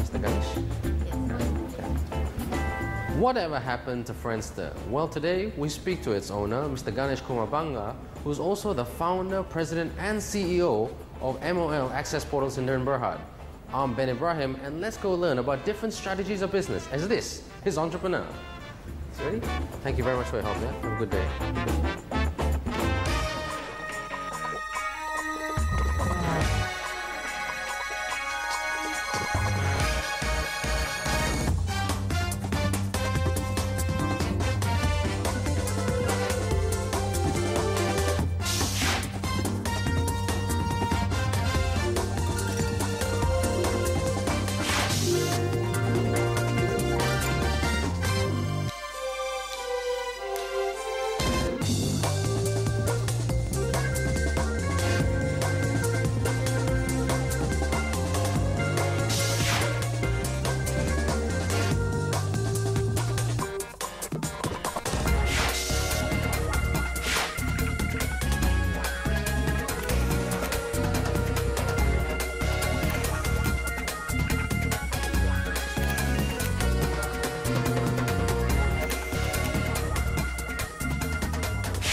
Mr. Ganesh? Whatever happened to Friendster? Well, today we speak to its owner, Mr. Ganesh Kumar Bangah, who's also the founder, president, and CEO of MOL Access Portals in Berhad. I'm Ben Ibrahim, and let's go learn about different strategies of business as this is Entrepreneur. So ready? Thank you very much for your help, yeah? Have a good day.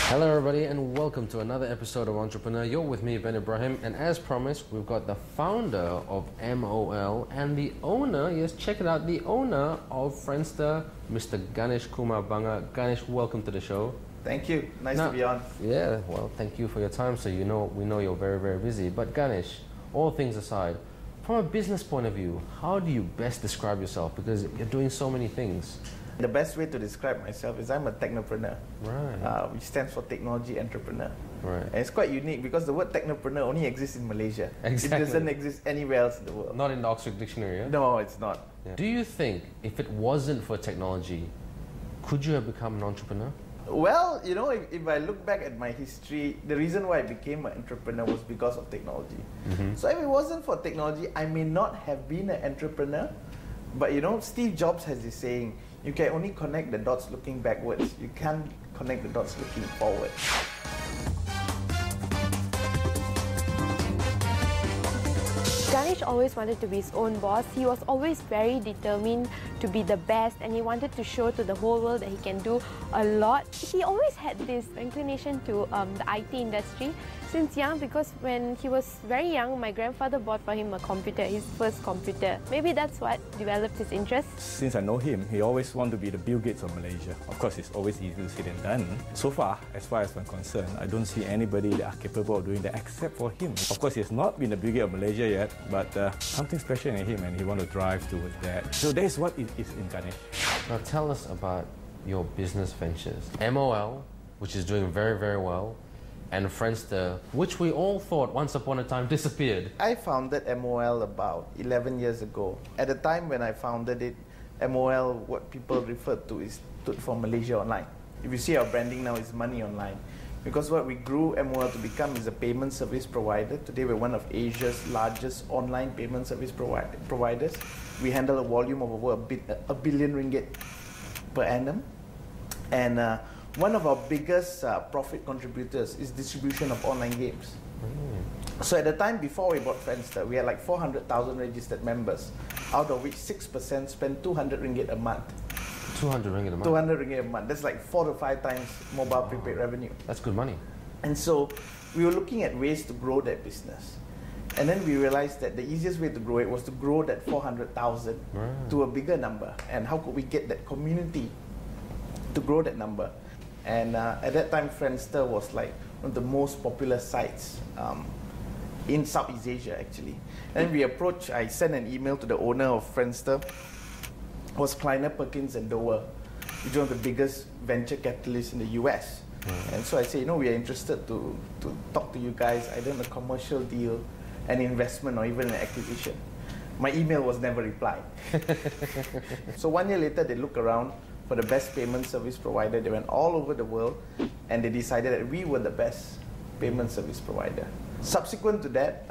Hello everybody and welcome to another episode of Entrepreneur. You're with me, Ben Ibrahim, and as promised, we've got the founder of MOL and the owner, yes, check it out, the owner of Friendster, Mr. Ganesh Kumar Bangah. Ganesh, welcome to the show. Thank you. Nice to be on. Yeah, well, thank you for your time. So we know you're very, very busy. But Ganesh, all things aside, from a business point of view, how do you best describe yourself? Because you're doing so many things. The best way to describe myself is I'm a technopreneur, Right. Which stands for technology entrepreneur. Right. And it's quite unique because the word technopreneur only exists in Malaysia. Exactly. It doesn't exist anywhere else in the world. Not in the Oxford Dictionary, yeah? No, it's not. Yeah. Do you think if it wasn't for technology, could you have become an entrepreneur? Well, you know, if I look back at my history, the reason why I became an entrepreneur was because of technology. Mm-hmm. So if it wasn't for technology, I may not have been an entrepreneur. But you know, Steve Jobs has this saying, you can only connect the dots looking backwards. You can't connect the dots looking forward. Ganesh always wanted to be his own boss. He was always very determined to be the best, and he wanted to show to the whole world that he can do a lot. He always had this inclination to the IT industry since young, because when he was very young, my grandfather bought for him a computer, his first computer. Maybe that's what developed his interest. Since I know him, he always wanted to be the Bill Gates of Malaysia. Of course, it's always easier said than done. So far as I'm concerned, I don't see anybody that are capable of doing that except for him. Of course, he has not been the Bill Gates of Malaysia yet, but something special in him, and he wants to drive towards that. So that is what it is in Ganesh. Now tell us about your business ventures. MOL, which is doing very, very well, and Friendster, which we all thought once upon a time disappeared. I founded MOL about 11 years ago. At the time when I founded it, MOL, what people referred to, is stood for Malaysia Online. If you see our branding now, it's money online. Because what we grew MOL to become is a payment service provider. Today we're one of Asia's largest online payment service providers. We handle a volume of over a billion ringgit per annum. And one of our biggest profit contributors is distribution of online games. So at the time before we bought Friendster, we had like 400,000 registered members, out of which 6% spend 200 ringgit a month. 200 ringgit a month? 200 ringgit a month. That's like 4 to 5 times mobile prepaid revenue. That's good money. And so we were looking at ways to grow that business. And then we realized that the easiest way to grow it was to grow that 400,000 to a bigger number. And how could we get that community to grow that number? And at that time, Friendster was like one of the most popular sites in Southeast Asia, actually. And I sent an email to the owner of Friendster, was Kleiner Perkins and Dover, which is one of the biggest venture capitalists in the US. And so I said, you know, we are interested to talk to you guys, either on a commercial deal, an investment, or even an acquisition. My email was never replied. So 1 year later, they looked around for the best payment service provider. They went all over the world, and they decided that we were the best payment service provider. Subsequent to that,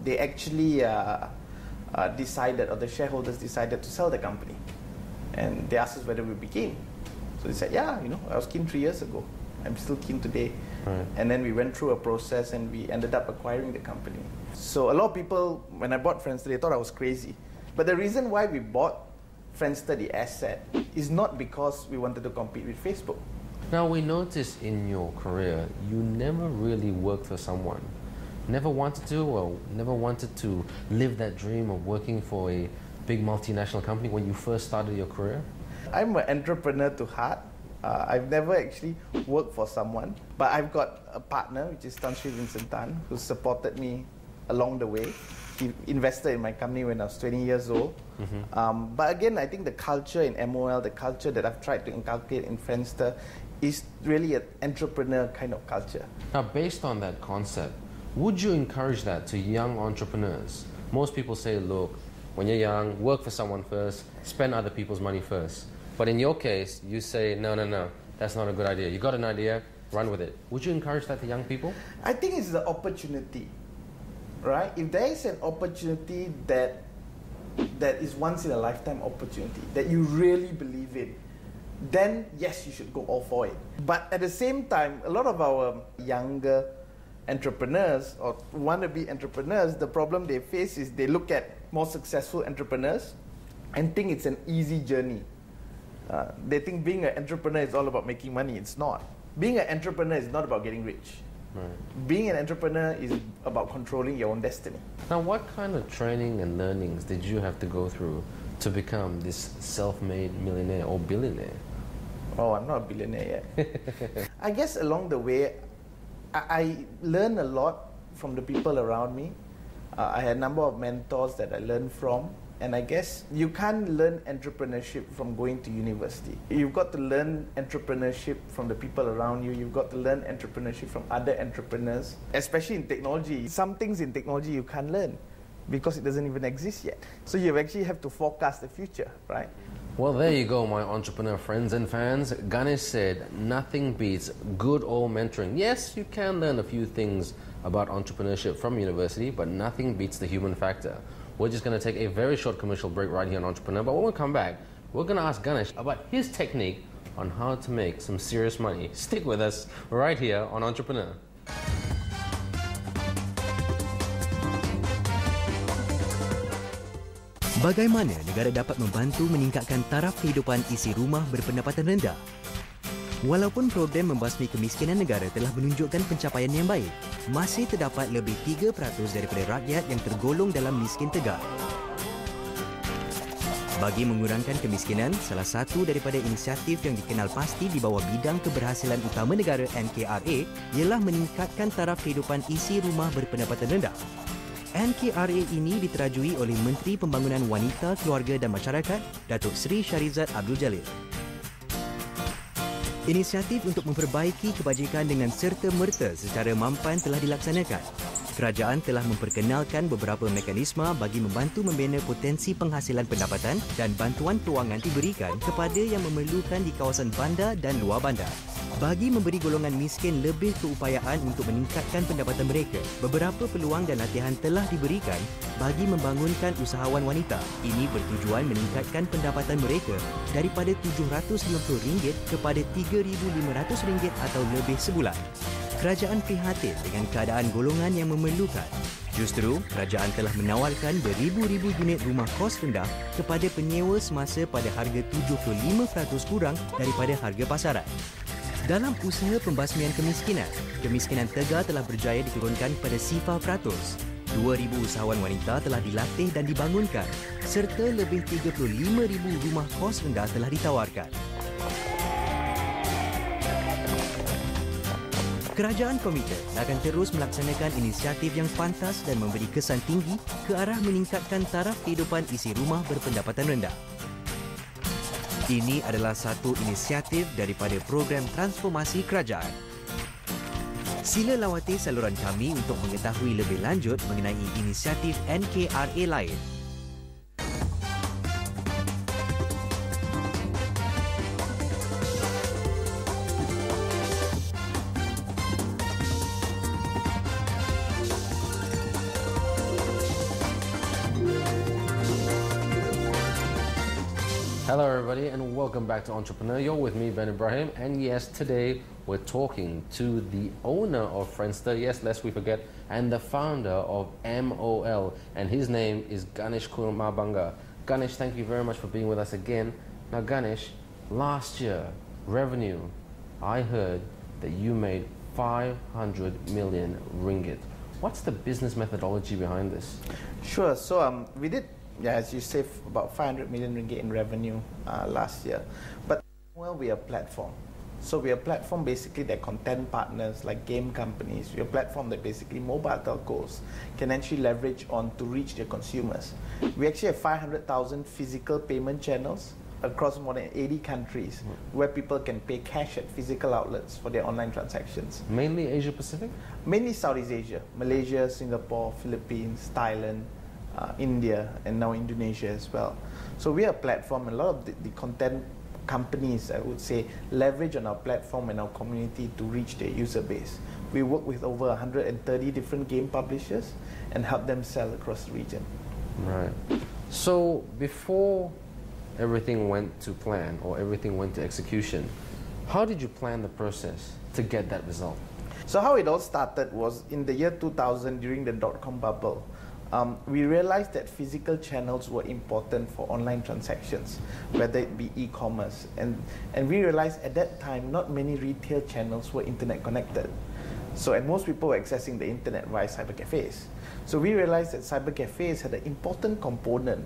they actually decided, or the shareholders decided to sell the company. And they asked us whether we became. So they said, yeah, you know, I was keen 3 years ago. I'm still keen today. Right. And then we went through a process and we ended up acquiring the company. So a lot of people, when I bought Friendster, they thought I was crazy. But the reason why we bought Friendster, the asset, is not because we wanted to compete with Facebook. Now, we noticed in your career, you never really worked for someone. Never wanted to, or never wanted to live that dream of working for a big multinational company when you first started your career? I'm an entrepreneur to heart. I've never actually worked for someone, but I've got a partner, which is Tan Sri Vincent Tan, who supported me along the way. He invested in my company when I was 20 years old. But again, I think the culture in MOL, the culture that I've tried to inculcate in Friendster, is really an entrepreneur kind of culture. Now, based on that concept, would you encourage that to young entrepreneurs? Most people say, look, when you're young, work for someone first, spend other people's money first. But in your case, you say, no, that's not a good idea. You got an idea, run with it. Would you encourage that to young people? I think it's the opportunity, right? If there is an opportunity that is once in a lifetime opportunity, that you really believe in, then yes, you should go all for it. But at the same time, a lot of our younger entrepreneurs or wannabe entrepreneurs, the problem they face is they look at more successful entrepreneurs and think it's an easy journey. They think being an entrepreneur is all about making money. It's not. Being an entrepreneur is not about getting rich. Right. Being an entrepreneur is about controlling your own destiny. Now, what kind of training and learnings did you have to go through to become this self-made millionaire or billionaire? Oh, I'm not a billionaire yet. I guess along the way, I learned a lot from the people around me. I had a number of mentors that I learned from. And I guess you can't learn entrepreneurship from going to university. You've got to learn entrepreneurship from the people around you. You've got to learn entrepreneurship from other entrepreneurs, especially in technology. Some things in technology you can't learn because it doesn't even exist yet. So you actually have to forecast the future, right? Well, there you go, my entrepreneur friends and fans. Ganesh said nothing beats good old mentoring. Yes, you can learn a few things about entrepreneurship from university, but nothing beats the human factor. We're just going to take a very short commercial break right here on Entrepreneur, but when we come back, we're going to ask Ganesh about his technique on how to make some serious money. Stick with us right here on Entrepreneur. Bagaimana negara dapat membantu meningkatkan taraf kehidupan isi rumah berpendapatan rendah? Walaupun program membasmi kemiskinan negara telah menunjukkan pencapaian yang baik, masih terdapat lebih 3% daripada rakyat yang tergolong dalam miskin tegar. Bagi mengurangkan kemiskinan, salah satu daripada inisiatif yang dikenal pasti di bawah bidang keberhasilan utama negara NKRA ialah meningkatkan taraf kehidupan isi rumah berpendapatan rendah. NKRA ini diterajui oleh Menteri Pembangunan Wanita, Keluarga dan Masyarakat, Datuk Seri Shahrizad Abdul Jalil. Inisiatif untuk memperbaiki kebajikan dengan serta-merta secara mampan telah dilaksanakan. Kerajaan telah memperkenalkan beberapa mekanisme bagi membantu membina potensi penghasilan pendapatan dan bantuan kewangan diberikan kepada yang memerlukan di kawasan bandar dan luar bandar. Bagi memberi golongan miskin lebih keupayaan untuk meningkatkan pendapatan mereka, beberapa peluang dan latihan telah diberikan bagi membangunkan usahawan wanita. Ini bertujuan meningkatkan pendapatan mereka daripada RM750 kepada RM3,500 atau lebih sebulan. Kerajaan prihatin dengan keadaan golongan yang memerlukan. Justru, kerajaan telah menawarkan beribu-ribu unit rumah kos rendah kepada penyewa semasa pada harga 75% kurang daripada harga pasaran. Dalam usaha pembasmian kemiskinan, kemiskinan tegar telah berjaya diturunkan pada 0%. 2,000 usahawan wanita telah dilatih dan dibangunkan serta lebih 35,000 rumah kos rendah telah ditawarkan. Kerajaan komited akan terus melaksanakan inisiatif yang pantas dan memberi kesan tinggi ke arah meningkatkan taraf kehidupan isi rumah berpendapatan rendah. Ini adalah satu inisiatif daripada program transformasi kerajaan. Sila lawati saluran kami untuk mengetahui lebih lanjut mengenai inisiatif NKRA lain. Hello everybody and welcome back to Entrepreneur. You're with me, Ben Ibrahim, and yes, today we're talking to the owner of Friendster, yes, lest we forget, and the founder of MOL, and his name is Ganesh Kumar Bangah. Ganesh, thank you very much for being with us again. Now Ganesh, last year, revenue, I heard that you made 500 million ringgit. What's the business methodology behind this? Sure. So we did, as you say, about 500 million ringgit in revenue last year. But well, we are a platform. So we are a platform basically that content partners like game companies. We are a platform that basically mobile telcos can actually leverage on to reach their consumers. We actually have 500,000 physical payment channels across more than 80 countries where people can pay cash at physical outlets for their online transactions. Mainly Asia Pacific? Mainly Southeast Asia, Malaysia, Singapore, Philippines, Thailand, India, and now Indonesia as well. So we are a platform, and a lot of the content companies, I would say, leverage on our platform and our community to reach their user base. We work with over 130 different game publishers and help them sell across the region. Right. So before everything went to plan or everything went to execution, how did you plan the process to get that result? So how it all started was in the year 2000 during the dot-com bubble. We realized that physical channels were important for online transactions, whether it be e-commerce. And we realized at that time, not many retail channels were internet connected. So, and most people were accessing the internet via cyber cafes. So we realized that cyber cafes had an important component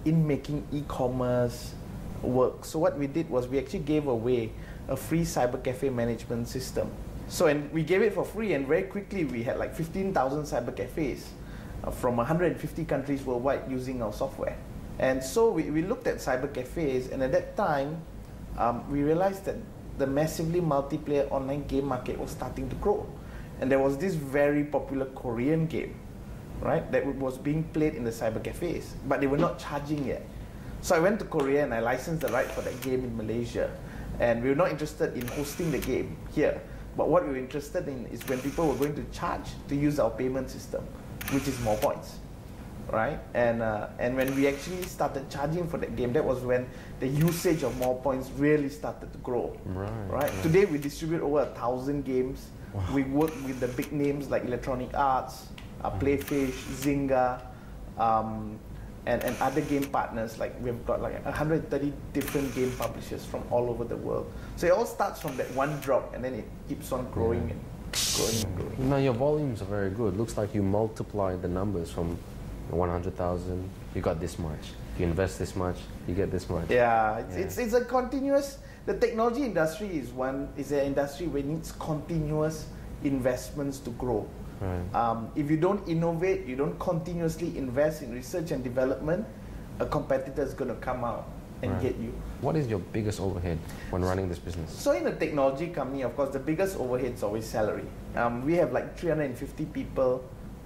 in making e-commerce work. So what we did was we actually gave away a free cyber cafe management system. So, and we gave it for free, and very quickly we had like 15,000 cyber cafes from 150 countries worldwide using our software. And so we looked at cyber cafes, and at that time we realized that the massively multiplayer online game market was starting to grow. And there was this very popular Korean game, right, that was being played in the cyber cafes, but they were not charging yet. So I went to Korea and I licensed the right for that game in Malaysia. And we were not interested in hosting the game here, but what we were interested in is when people were going to charge to use our payment system, which is more points, right? And when we actually started charging for that game, that was when the usage of more points really started to grow. Right? Today we distribute over 1,000 games. Wow. We work with the big names like Electronic Arts, Playfish, Zynga, and other game partners. Like we've got like 130 different game publishers from all over the world. So it all starts from that one drop, and then it keeps on growing and growing and growing. Now your volumes are very good. Looks like you multiplied the numbers from 100,000. You got this much. If you invest this much, you get this much. Yeah, it's a continuous. The technology industry is an industry where it needs continuous investments to grow. Right. If you don't innovate, you don't continuously invest in research and development, a competitor is going to come out and get you. What is your biggest overhead when running this business? So in a technology company, of course, the biggest overhead is always salary. We have like 350 people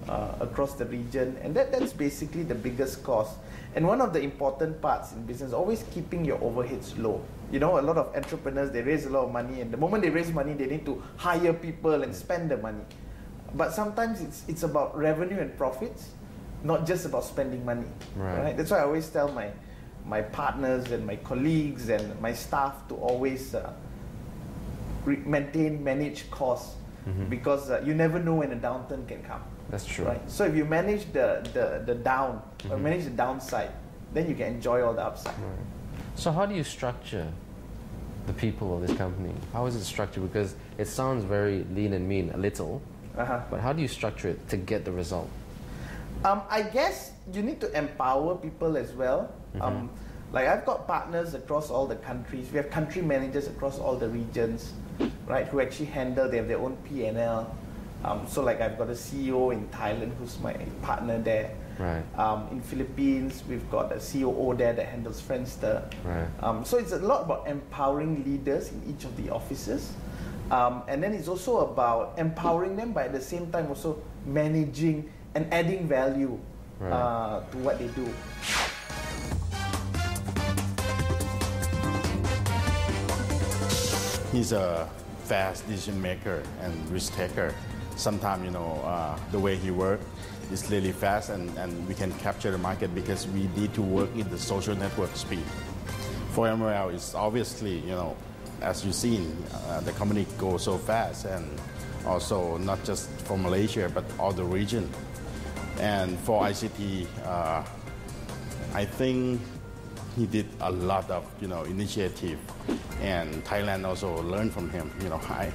across the region, and that's basically the biggest cost. And one of the important parts in business, always keeping your overheads low. You know, a lot of entrepreneurs, they raise a lot of money, and the moment they raise money, they need to hire people and spend the money. But sometimes it's about revenue and profits, not just about spending money. Right? That's why I always tell my partners and my colleagues and my staff to always manage costs, because you never know when a downturn can come. That's true. Right? So if you manage the down, or manage the downside, then you can enjoy all the upside. Right. So how do you structure the people of this company? How is it structured? Because it sounds very lean and mean, a little. But how do you structure it to get the result? I guess you need to empower people as well. Like I've got partners across all the countries. We have country managers across all the regions, right, who actually handle, they have their own P&L. So like I've got a CEO in Thailand who's my partner there. Right. In Philippines, we've got a COO there that handles Friendster. Right. So it's a lot about empowering leaders in each of the offices. And then it's also about empowering them, but at the same time also managing and adding value to what they do. He's a fast decision maker and risk taker. Sometimes, you know, the way he works is really fast, and we can capture the market because we need to work in the social network speed. For MOL, it's obviously, as you've seen, the company goes so fast, and also not just for Malaysia, but all the region. And for ICT, I think he did a lot of, initiative, and Thailand also learned from him.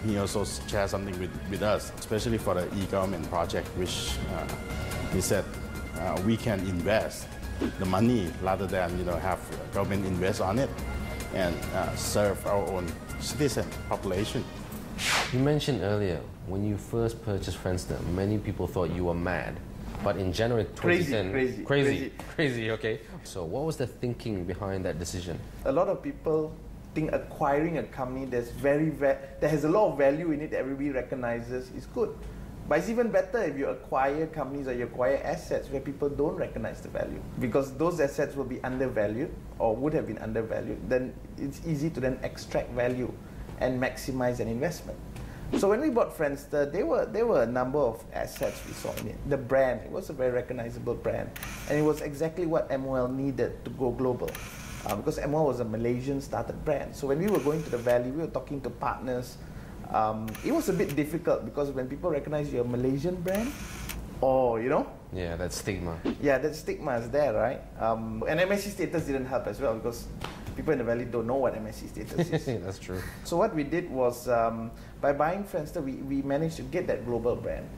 He also shared something with us, especially for the e-government project, which he said we can invest the money rather than, have government invest on it and serve our own citizen population. You mentioned earlier, when you first purchased Friendster, many people thought you were mad. But in January 2010... Crazy, okay. So what was the thinking behind that decision? A lot of people think acquiring a company that has a lot of value in it that everybody recognizes is good. But it's even better if you acquire companies or you acquire assets where people don't recognize the value. Because those assets will be undervalued or would have been undervalued, then it's easy to then extract value and maximize an investment. So when we bought Friendster, there were a number of assets we saw in it. The brand, it was a very recognizable brand. And it was exactly what MOL needed to go global. Because MOL was a Malaysian started brand. So when we were going to the Valley, we were talking to partners. It was a bit difficult because when people recognize you're a Malaysian brand, or, Yeah, that stigma. Yeah, that stigma is there, right? And MSC status didn't help as well because people in the Valley don't know what MSC status is. That's true. So what we did was, by buying Friendster, we managed to get that global brand.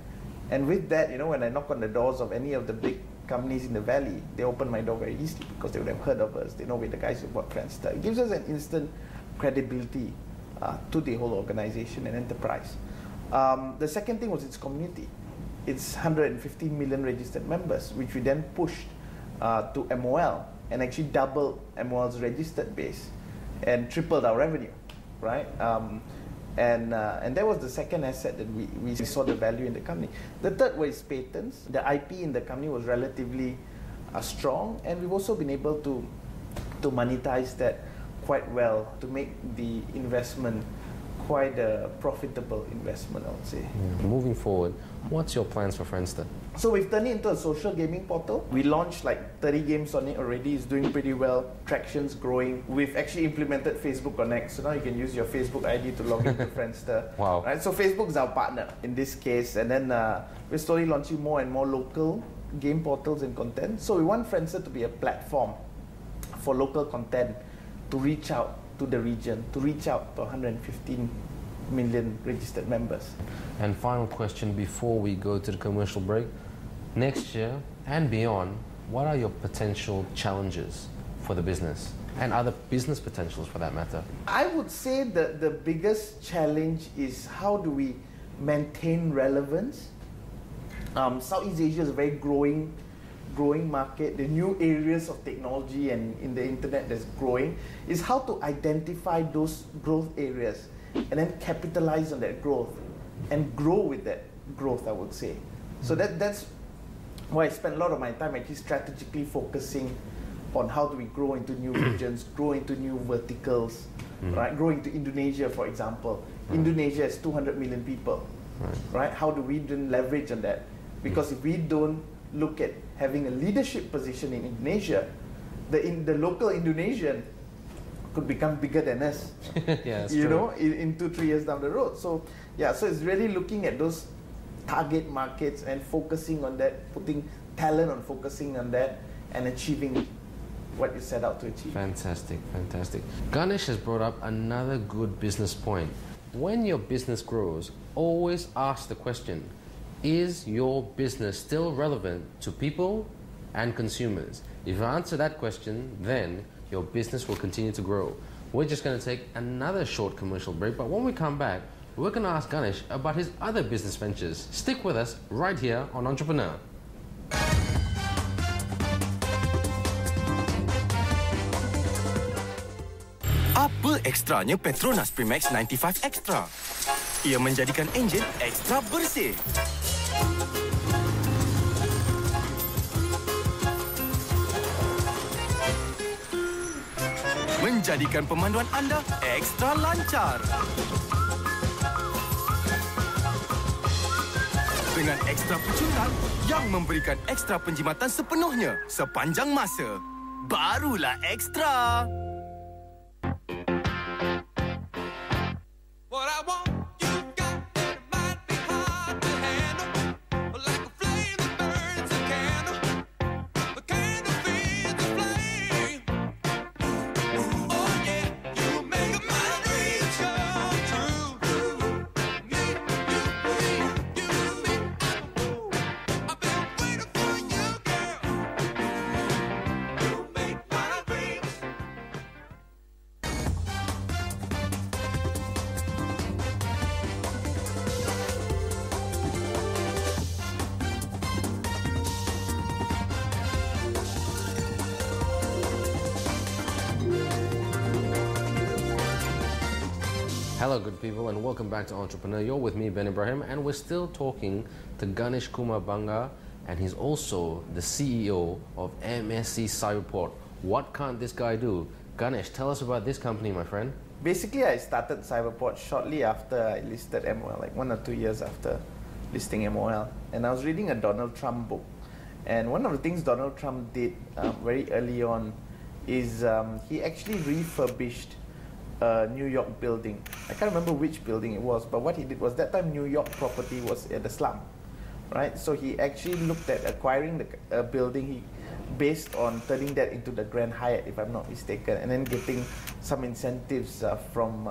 And with that, when I knock on the doors of any of the big companies in the Valley, they open my door very easily because they would have heard of us. They know we're the guys who bought Friendster. It gives us an instant credibility to the whole organization and enterprise. The second thing was its community. It's 150 million registered members, which we then pushed to MOL and actually doubled MOL's registered base and tripled our revenue, right? And that was the second asset that we saw the value in the company. The third was patents. The IP in the company was relatively strong, and we've also been able to monetize that quite well to make the investment quite a profitable investment, I would say. Yeah. Moving forward, what's your plans for Friendster? So we've turned it into a social gaming portal. We launched like 30 games on it already. It's doing pretty well. Traction's growing. We've actually implemented Facebook Connect. So now you can use your Facebook ID to log into Friendster. Wow. Right? So Facebook's our partner in this case. And then we're slowly launching more and more local game portals and content. So we want Friendster to be a platform for local content to reach out to the region, to reach out to 115 million registered members. And final question before we go to the commercial break. Next year and beyond, what are your potential challenges for the business and other business potentials for that matter? I would say that the biggest challenge is how do we maintain relevance. Southeast Asia is a very growing market. The new areas of technology and in the internet that's growing is how to identify those growth areas and then capitalize on that growth and grow with that growth, I would say. So that's why I spend a lot of my time actually strategically focusing on how do we grow into new regions, grow into new verticals, right? Grow into Indonesia, for example. Indonesia has 200 million people, right? How do we then leverage on that? Because if we don't look at having a leadership position in Indonesia, the local Indonesian could become bigger than us. Yeah, you know, in 2-3 years down the road. So yeah, so it's really looking at those target markets and focusing on that, putting talent on focusing on that, and achieving what you set out to achieve. Fantastic, fantastic. Ganesh has brought up another good business point. When your business grows, always ask the question, is your business still relevant to people and consumers? If you answer that question, then your business will continue to grow. We're just going to take another short commercial break, but when we come back, we're going to ask Ganesh about his other business ventures. Stick with us right here on Entrepreneur. Apa ekstranya Petronas Premix 95 Extra? Ia menjadikan enjin ekstra bersih. Menjadikan pemanduan anda ekstra lancar. Dengan ekstra pecutan yang memberikan ekstra penjimatan sepenuhnya sepanjang masa. Barulah ekstra. Hello good people and welcome back to Entrepreneur. You're with me, Ben Ibrahim, and we're still talking to Ganesh Kumar Bangah, and he's also the CEO of MSC Cyberport. What can't this guy do? Ganesh, tell us about this company, my friend. Basically, I started Cyberport shortly after I listed MOL, like 1 or 2 years after listing MOL. And I was reading a Donald Trump book. And one of the things Donald Trump did very early on is he actually refurbished a New York building. I can't remember which building it was, but what he did was that time New York property was at the slum, right? So he actually looked at acquiring the building based on turning that into the Grand Hyatt, if I'm not mistaken, and then getting some incentives from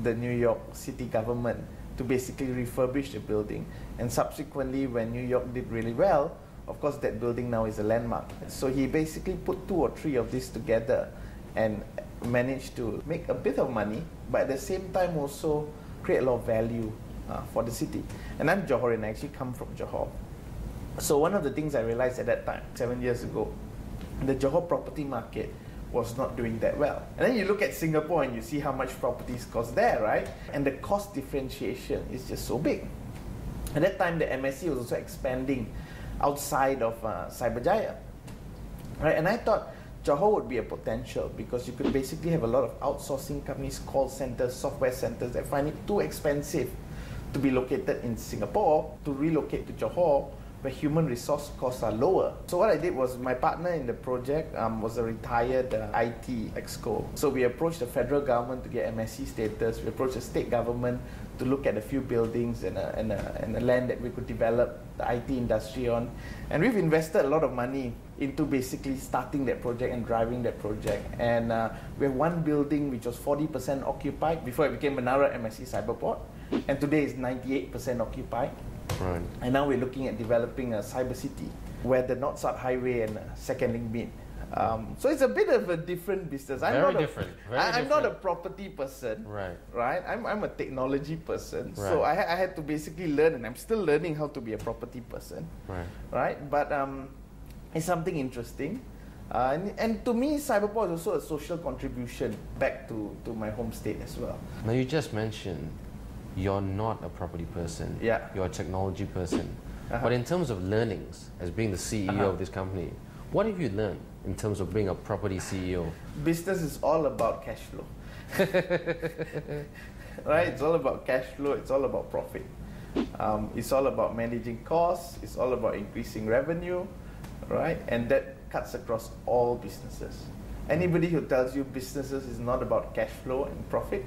the New York City government to basically refurbish the building. And subsequently, when New York did really well, of course that building now is a landmark. So he basically put 2 or 3 of these together and managed to make a bit of money, but at the same time also create a lot of value for the city. And I'm Johorean, I actually come from Johor. So one of the things I realized at that time, 7 years ago, the Johor property market was not doing that well. And then you look at Singapore and you see how much properties cost there, right? And the cost differentiation is just so big. At that time, the MSC was also expanding outside of Cyberjaya, right? And I thought Johor would be a potential because you could basically have a lot of outsourcing companies, call centers, software centers that find it too expensive to be located in Singapore to relocate to Johor, where human resource costs are lower. So what I did was, my partner in the project was a retired IT exco. So we approached the federal government to get MSC status. We approached the state government to look at a few buildings and a land that we could develop the IT industry on. And we've invested a lot of money into basically starting that project and driving that project. And we have one building which was 40% occupied before it became Menara MSC Cyberport. And today is 98% occupied. Right. And now we're looking at developing a cyber city where the North-South Highway and Second Link meet. So it's a bit of a different business. I'm not a property person. Right. Right. I'm a technology person. Right. So I had to basically learn, and I'm still learning how to be a property person. Right. Right. But it's something interesting. And to me, Cyberport is also a social contribution back to my home state as well. Now you just mentioned you're not a property person. Yeah. You're a technology person. But in terms of learnings, as being the CEO of this company, what have you learned in terms of being a property CEO? Business is all about cash flow. Right? It's all about cash flow. It's all about profit. It's all about managing costs. It's all about increasing revenue. Right? And that cuts across all businesses. Anybody who tells you businesses is not about cash flow and profit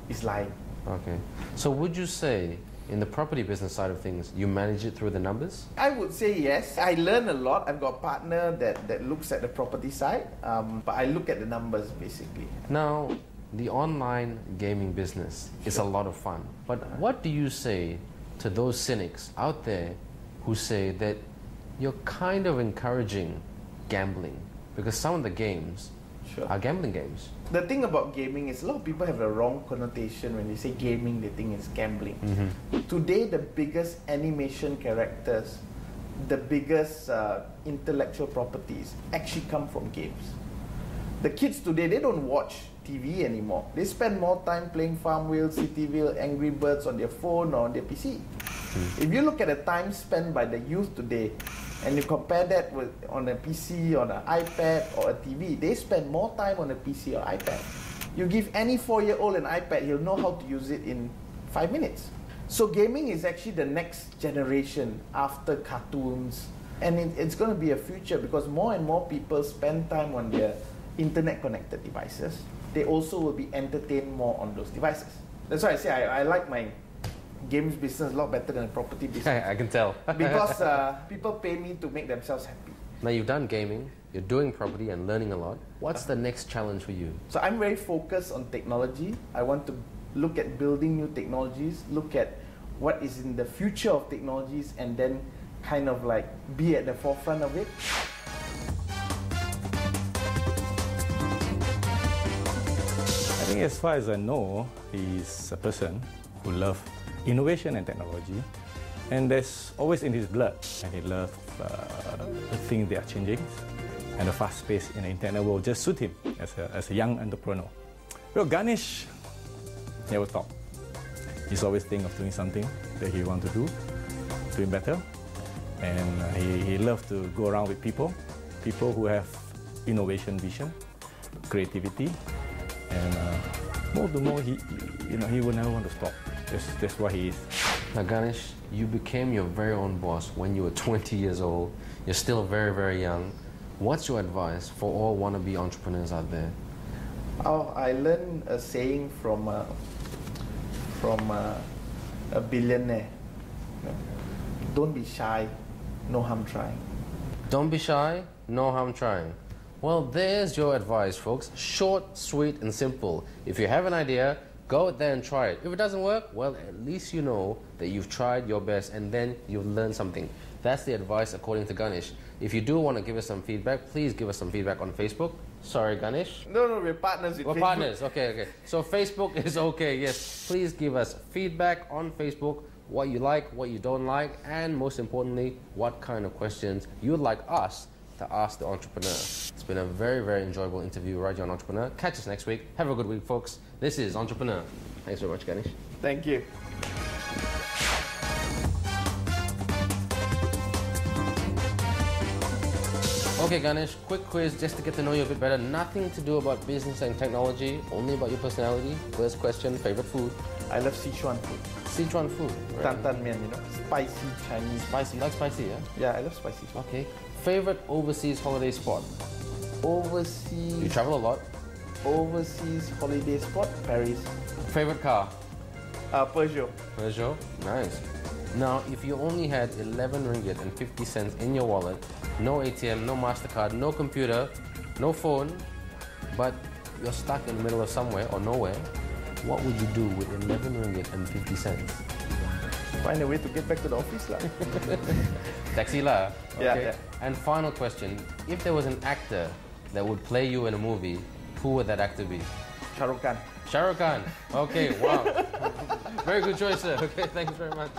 is lying. Okay. So would you say, in the property business side of things, you manage it through the numbers? I would say yes. I learn a lot. I've got a partner that looks at the property side, but I look at the numbers basically. Now, the online gaming business is a lot of fun. But what do you say to those cynics out there who say that you're kind of encouraging gambling? Because some of the games are gambling games. The thing about gaming is a lot of people have a wrong connotation. When they say gaming, they think it's gambling. Today, the biggest animation characters, the biggest intellectual properties actually come from games. The kids today, they don't watch TV anymore. They spend more time playing Farmville, Cityville, Angry Birds on their phone or on their PC. If you look at the time spent by the youth today, and you compare that with on a PC, on an iPad or a TV, they spend more time on a PC or iPad. You give any 4-year-old an iPad, he'll know how to use it in 5 minutes. So gaming is actually the next generation after cartoons. And it's going to be a future because more and more people spend time on their internet-connected devices. They also will be entertained more on those devices. That's why I say I like my games business a lot better than a property business. I can tell. Because people pay me to make themselves happy. Now you've done gaming, you're doing property and learning a lot. What's the next challenge for you? So I'm very focused on technology. I want to look at building new technologies, look at what is in the future of technologies, and then kind of like be at the forefront of it. I think as far as I know, he's a person who loves innovation and technology, and that's always in his blood. And he loves the things that are changing, and the fast pace in the internet world just suit him as a young entrepreneur. Well, Ganesh never stop. He's always thinking of doing something that he wants to do, doing better. And he loves to go around with people who have innovation vision, creativity, and more to more, he will never want to stop. That's why he is. Now, Ganesh, you became your very own boss when you were 20 years old. You're still very, very young. What's your advice for all wannabe entrepreneurs out there? Oh, I learned a saying from a billionaire. Don't be shy, no harm trying. Don't be shy, no harm trying. Well, there's your advice, folks. Short, sweet, and simple. If you have an idea, go out there and try it. If it doesn't work, well, at least you know that you've tried your best and then you've learned something. That's the advice according to Ganesh. If you do want to give us some feedback, please give us some feedback on Facebook. Sorry, Ganesh. No, we're partners with We're Facebook. partners, okay. So Facebook is okay, yes. Please give us feedback on Facebook, what you like, what you don't like, and most importantly, what kind of questions you would like us to ask the entrepreneur. It's been a very, very enjoyable interview right here on Entrepreneur. Catch us next week. Have a good week, folks. This is Entrepreneur. Thanks very much, Ganesh. Thank you. Okay, Ganesh, quick quiz just to get to know you a bit better. Nothing to do about business and technology, only about your personality. First question, favorite food? I love Sichuan food. Sichuan food. Tan tan mian, spicy Chinese. Spicy, like spicy, yeah? Yeah, I love spicy food. Okay. Favorite overseas holiday spot? Overseas. You travel a lot. Overseas holiday spot, Paris. Favorite car? Peugeot. Peugeot. Nice. Now, if you only had 11 ringgit and 50 cents in your wallet, no ATM, no MasterCard, no computer, no phone, but you're stuck in the middle of somewhere or nowhere, what would you do with 11 ringgit and 50 cents? Find a way to get back to the office lah. Taxi lah. Okay. Yeah. And final question, if there was an actor that would play you in a movie, who would that actor be? Shah Rukh Khan. Shah Rukh Khan. Okay, wow. Very good choice, sir. Okay, thanks very much.